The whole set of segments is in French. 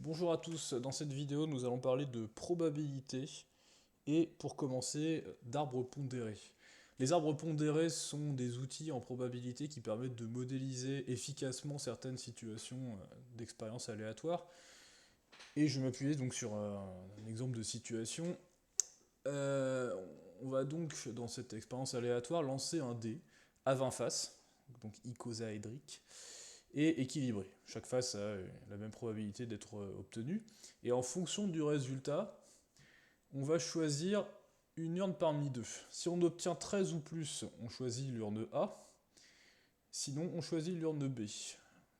Bonjour à tous, dans cette vidéo nous allons parler de probabilité et pour commencer d'arbres pondérés. Les arbres pondérés sont des outils en probabilité qui permettent de modéliser efficacement certaines situations d'expérience aléatoire. Et je m'appuyer donc sur un exemple de situation. Euh, on va donc dans cette expérience aléatoire lancer un dé à 20 faces, donc icosaédrique, et équilibré. Chaque face a la même probabilité d'être obtenue. Et en fonction du résultat, on va choisir une urne parmi deux. Si on obtient 13 ou plus, on choisit l'urne A. Sinon, on choisit l'urne B.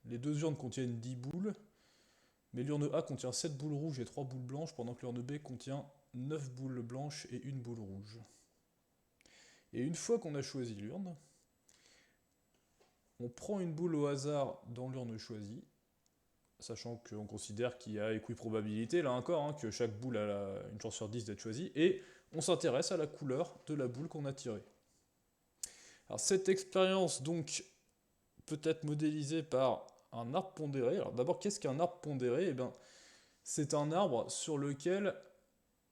Les deux urnes contiennent 10 boules, mais l'urne A contient 7 boules rouges et 3 boules blanches, pendant que l'urne B contient 9 boules blanches et une boule rouge. Et une fois qu'on a choisi l'urne, on prend une boule au hasard dans l'urne choisie, sachant qu'on considère qu'il y a équiprobabilité, là encore, hein, que chaque boule a une chance sur 10 d'être choisie, et on s'intéresse à la couleur de la boule qu'on a tirée. Alors cette expérience, donc, peut être modélisée par un arbre pondéré. Alors d'abord, qu'est-ce qu'un arbre pondéré? Eh bien, c'est un arbre sur lequel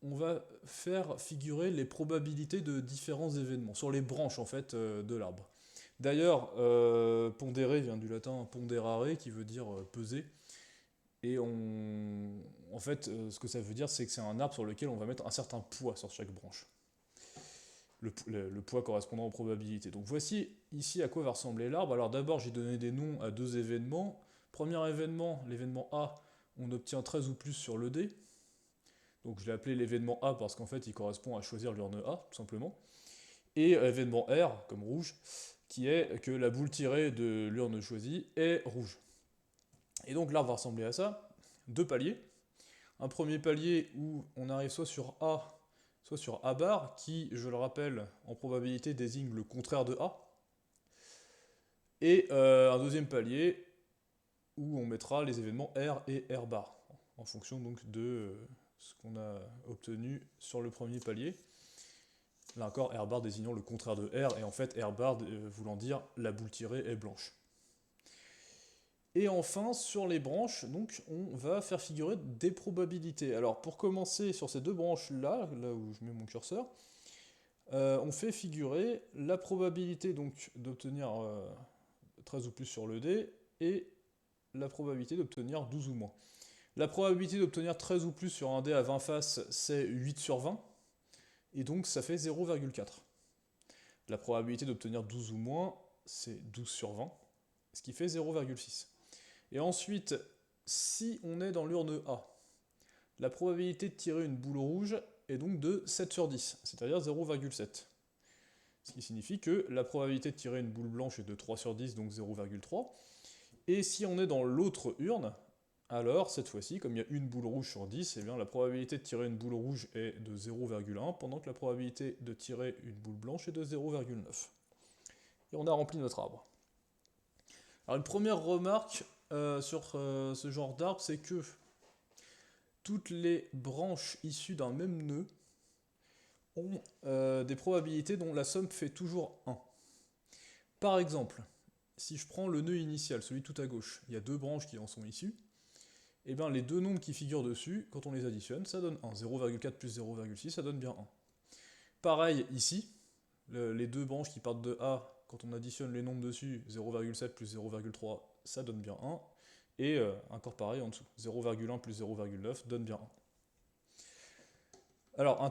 on va faire figurer les probabilités de différents événements, sur les branches, en fait, de l'arbre. D'ailleurs, pondéré vient du latin ponderare, qui veut dire peser. Et en fait, ce que ça veut dire, c'est que c'est un arbre sur lequel on va mettre un certain poids sur chaque branche. Le poids correspondant aux probabilités. Donc voici ici à quoi va ressembler l'arbre. Alors d'abord, j'ai donné des noms à deux événements. Premier événement, l'événement A, on obtient 13 ou plus sur le dé. Donc je l'ai appelé l'événement A parce qu'en fait, il correspond à choisir l'urne A, tout simplement. Et événement R, comme rouge, qui est que la boule tirée de l'urne choisie est rouge. Et donc l'arbre va ressembler à ça. Deux paliers. Un premier palier où on arrive soit sur A, soit sur A bar, qui, je le rappelle, en probabilité désigne le contraire de A. Et un deuxième palier où on mettra les événements R et R bar, en fonction donc de ce qu'on a obtenu sur le premier palier. Là encore, R bar désignant le contraire de R, et en fait R bar voulant dire la boule tirée est blanche. Et enfin, sur les branches, donc, on va faire figurer des probabilités. Alors, pour commencer sur ces deux branches-là, là où je mets mon curseur, on fait figurer la probabilité donc d'obtenir 13 ou plus sur le dé, et la probabilité d'obtenir 12 ou moins. La probabilité d'obtenir 13 ou plus sur un dé à 20 faces, c'est 8 sur 20, et donc ça fait 0,4. La probabilité d'obtenir 12 ou moins, c'est 12 sur 20, ce qui fait 0,6. Et ensuite, si on est dans l'urne A, la probabilité de tirer une boule rouge est donc de 7 sur 10, c'est-à-dire 0,7. Ce qui signifie que la probabilité de tirer une boule blanche est de 3 sur 10, donc 0,3. Et si on est dans l'autre urne, alors cette fois-ci, comme il y a une boule rouge sur 10, eh bien, la probabilité de tirer une boule rouge est de 0,1, pendant que la probabilité de tirer une boule blanche est de 0,9. Et on a rempli notre arbre. Alors une première remarque sur ce genre d'arbre, c'est que toutes les branches issues d'un même nœud ont des probabilités dont la somme fait toujours 1. Par exemple, si je prends le nœud initial, celui tout à gauche, il y a deux branches qui en sont issues, et bien les deux nombres qui figurent dessus, quand on les additionne, ça donne 1. 0,4 plus 0,6, ça donne bien 1. Pareil ici, les deux branches qui partent de A, quand on additionne les nombres dessus, 0,7 plus 0,3, ça donne bien 1. Et encore pareil en dessous, 0,1 plus 0,9 donne bien 1. Alors,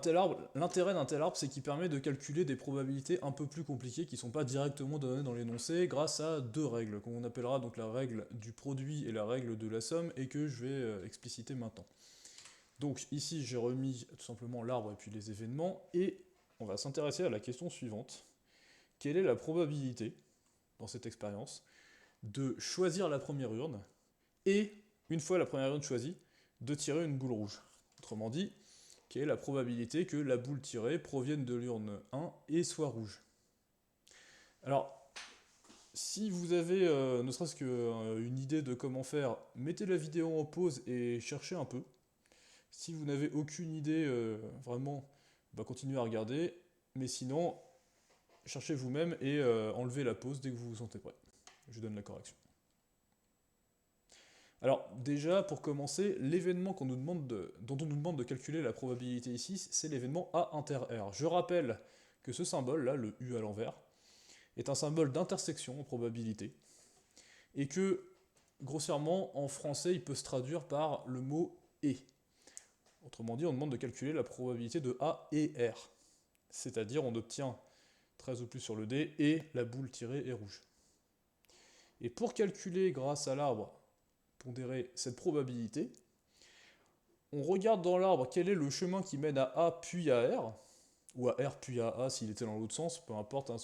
l'intérêt d'un tel arbre, c'est qu'il permet de calculer des probabilités un peu plus compliquées qui ne sont pas directement données dans l'énoncé grâce à deux règles, qu'on appellera donc la règle du produit et la règle de la somme, et que je vais expliciter maintenant. Donc ici, j'ai remis tout simplement l'arbre et puis les événements, et on va s'intéresser à la question suivante. Quelle est la probabilité, dans cette expérience, de choisir la première urne, et, une fois la première urne choisie, de tirer une boule rouge? Autrement dit, quelle est la probabilité que la boule tirée provienne de l'urne 1 et soit rouge? Alors, si vous avez ne serait-ce qu'une idée de comment faire, mettez la vidéo en pause et cherchez un peu. Si vous n'avez aucune idée, vraiment, continuez à regarder. Mais sinon, cherchez vous-même et enlevez la pause dès que vous vous sentez prêt. Je donne la correction. Alors déjà, pour commencer, l'événement dont on nous demande de calculer la probabilité ici, c'est l'événement A inter R. Je rappelle que ce symbole-là, le U à l'envers, est un symbole d'intersection en probabilité, et que, grossièrement, en français, il peut se traduire par le mot « et ». Autrement dit, on demande de calculer la probabilité de A et R. C'est-à-dire, on obtient 13 ou plus sur le dé, et la boule tirée est rouge. Et pour calculer, grâce à l'arbre pondéré, cette probabilité, on regarde dans l'arbre quel est le chemin qui mène à A puis à R, ou à R puis à A s'il était dans l'autre sens, peu importe, hein,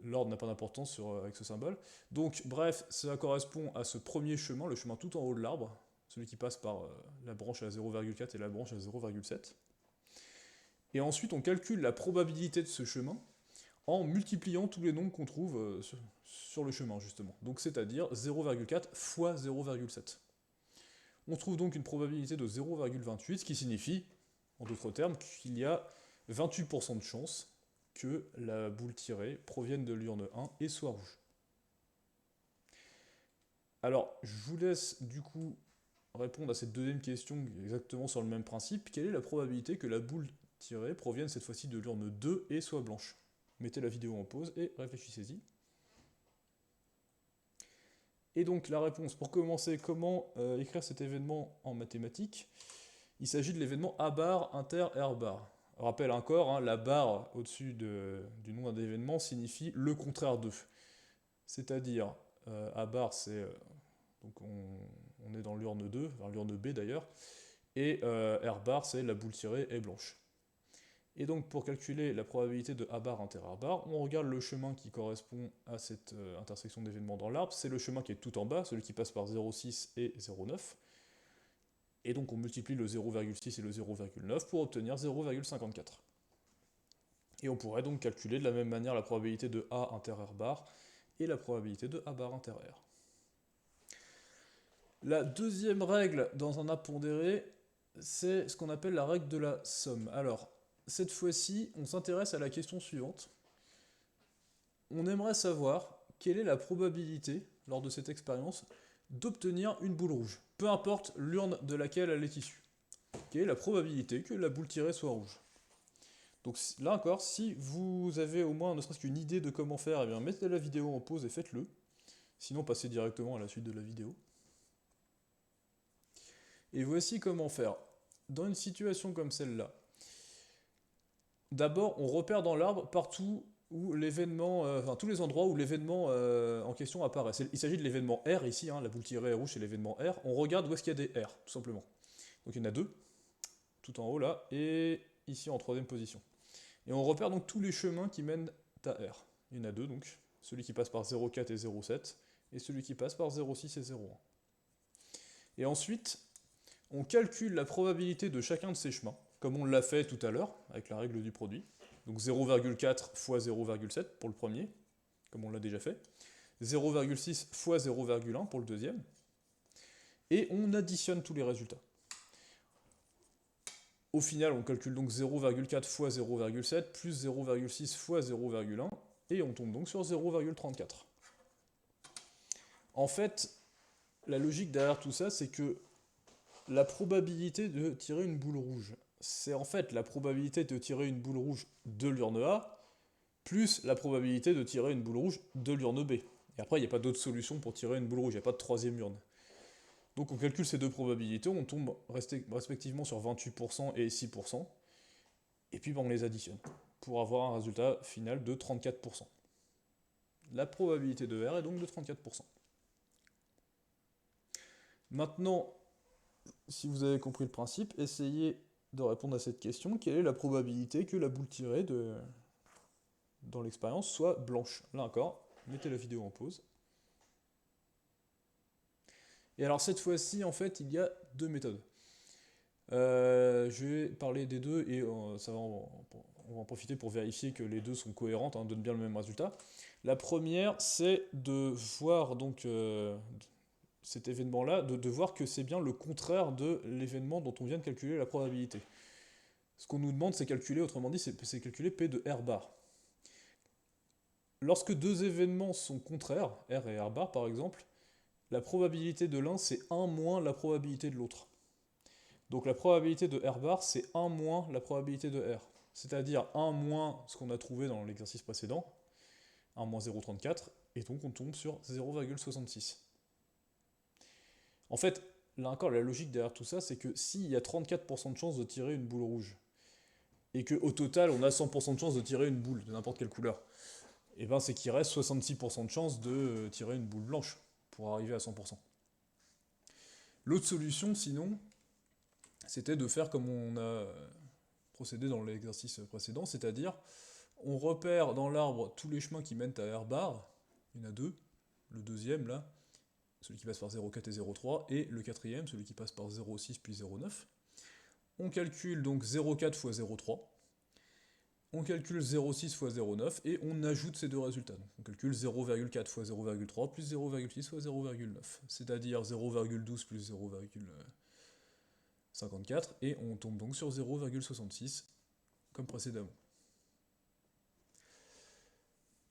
l'ordre n'a pas d'importance avec ce symbole. Donc bref, ça correspond à ce premier chemin, le chemin tout en haut de l'arbre, celui qui passe par la branche à 0,4 et la branche à 0,7. Et ensuite on calcule la probabilité de ce chemin en multipliant tous les nombres qu'on trouve sur le chemin, justement. Donc c'est-à-dire 0,4 fois 0,7. On trouve donc une probabilité de 0,28, ce qui signifie, en d'autres termes, qu'il y a 28% de chances que la boule tirée provienne de l'urne 1 et soit rouge. Alors, je vous laisse du coup répondre à cette deuxième question exactement sur le même principe. Quelle est la probabilité que la boule tirée provienne cette fois-ci de l'urne 2 et soit blanche? Mettez la vidéo en pause et réfléchissez-y. Et donc la réponse, pour commencer, comment écrire cet événement en mathématiques? Il s'agit de l'événement A bar inter R bar. Rappel encore, hein, la barre au-dessus du nom d'un événement signifie le contraire de. C'est-à-dire, A bar, c'est... donc on est dans l'urne 2, enfin l'urne B d'ailleurs, et R bar, c'est la boule tirée est blanche. Et donc pour calculer la probabilité de A bar inter R bar, on regarde le chemin qui correspond à cette intersection d'événements dans l'arbre, c'est le chemin qui est tout en bas, celui qui passe par 0,6 et 0,9. Et donc on multiplie le 0,6 et le 0,9 pour obtenir 0,54. Et on pourrait donc calculer de la même manière la probabilité de A inter R bar et la probabilité de A bar inter R. La deuxième règle dans un A pondéré, c'est ce qu'on appelle la règle de la somme. Alors, cette fois-ci, on s'intéresse à la question suivante. On aimerait savoir quelle est la probabilité, lors de cette expérience, d'obtenir une boule rouge, peu importe l'urne de laquelle elle est issue. Quelle est la probabilité que la boule tirée soit rouge? Donc là encore, si vous avez au moins ne serait-ce qu'une idée de comment faire, eh bien mettez la vidéo en pause et faites-le. Sinon, passez directement à la suite de la vidéo. Et voici comment faire. Dans une situation comme celle-là, d'abord, on repère dans l'arbre partout où l'événement, enfin tous les endroits où l'événement en question apparaît. Il s'agit de l'événement R ici, hein, la boule tirée est rouge, c'est l'événement R. On regarde où est-ce qu'il y a des R, tout simplement. Donc il y en a deux, tout en haut là, et ici en troisième position. Et on repère donc tous les chemins qui mènent à R. Il y en a deux donc, celui qui passe par 0,4 et 0,7, et celui qui passe par 0,6 et 0,1. Et ensuite, on calcule la probabilité de chacun de ces chemins, comme on l'a fait tout à l'heure, avec la règle du produit. Donc 0,4 fois 0,7 pour le premier, comme on l'a déjà fait. 0,6 fois 0,1 pour le deuxième. Et on additionne tous les résultats. Au final, on calcule donc 0,4 fois 0,7 plus 0,6 fois 0,1, et on tombe donc sur 0,34. En fait, la logique derrière tout ça, c'est que la probabilité de tirer une boule rouge, c'est en fait la probabilité de tirer une boule rouge de l'urne A, plus la probabilité de tirer une boule rouge de l'urne B. Et après, il n'y a pas d'autre solution pour tirer une boule rouge, il n'y a pas de troisième urne. Donc on calcule ces deux probabilités, on tombe respectivement sur 28% et 6%, et puis on les additionne, pour avoir un résultat final de 34%. La probabilité de R est donc de 34%. Maintenant, si vous avez compris le principe, essayez de répondre à cette question. Quelle est la probabilité que la boule tirée dans l'expérience soit blanche? Là encore, mettez la vidéo en pause. Et alors cette fois-ci, en fait, il y a deux méthodes. Je vais parler des deux et on va en profiter pour vérifier que les deux sont cohérentes, hein, donnent bien le même résultat. La première, c'est de voir donc cet événement-là, de voir que c'est bien le contraire de l'événement dont on vient de calculer la probabilité. Ce qu'on nous demande, c'est calculer, autrement dit, c'est calculer P de R bar. Lorsque deux événements sont contraires, R et R bar par exemple, la probabilité de l'un, c'est 1 moins la probabilité de l'autre. Donc la probabilité de R bar, c'est 1 moins la probabilité de R. C'est-à-dire 1 moins ce qu'on a trouvé dans l'exercice précédent, 1 moins 0,34, et donc on tombe sur 0,66. En fait, là encore, la logique derrière tout ça, c'est que s'il y a 34% de chances de tirer une boule rouge, et qu'au total, on a 100% de chances de tirer une boule de n'importe quelle couleur, et ben c'est qu'il reste 66% de chances de tirer une boule blanche, pour arriver à 100%. L'autre solution, sinon, c'était de faire comme on a procédé dans l'exercice précédent, c'est-à-dire on repère dans l'arbre tous les chemins qui mènent à R bar, il y en a deux, le deuxième là, celui qui passe par 0,4 et 0,3, et le quatrième, celui qui passe par 0,6 puis 0,9. On calcule donc 0,4 fois 0,3, on calcule 0,6 fois 0,9, et on ajoute ces deux résultats. Donc on calcule 0,4 fois 0,3 plus 0,6 fois 0,9, c'est-à-dire 0,12 plus 0,54, et on tombe donc sur 0,66, comme précédemment.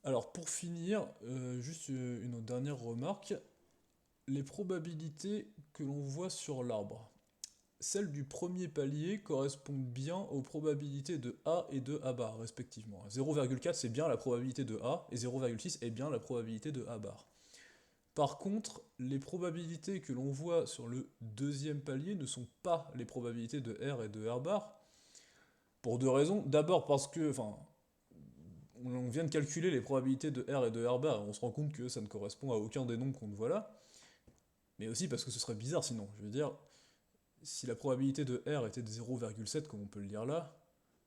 Alors pour finir, juste une dernière remarque, les probabilités que l'on voit sur l'arbre. Celles du premier palier correspondent bien aux probabilités de A et de A bar, respectivement. 0,4 c'est bien la probabilité de A, et 0,6 est bien la probabilité de A bar. Par contre, les probabilités que l'on voit sur le deuxième palier ne sont pas les probabilités de R et de R bar, pour deux raisons. D'abord parce que, on vient de calculer les probabilités de R et de R bar, et on se rend compte que ça ne correspond à aucun des nombres qu'on voit là, mais aussi parce que ce serait bizarre sinon. Je veux dire, si la probabilité de R était de 0,7 comme on peut le lire là,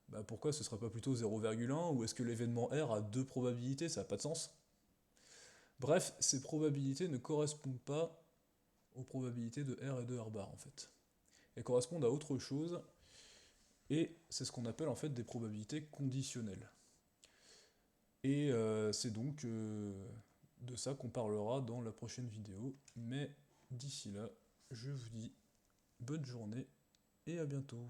bah pourquoi ce serait pas plutôt 0,1, ou est-ce que l'événement R a deux probabilités? Ça n'a pas de sens. Bref, ces probabilités ne correspondent pas aux probabilités de R et de R bar en fait. Elles correspondent à autre chose, et c'est ce qu'on appelle en fait des probabilités conditionnelles. Et c'est donc de ça qu'on parlera dans la prochaine vidéo, mais d'ici là, je vous dis bonne journée et à bientôt.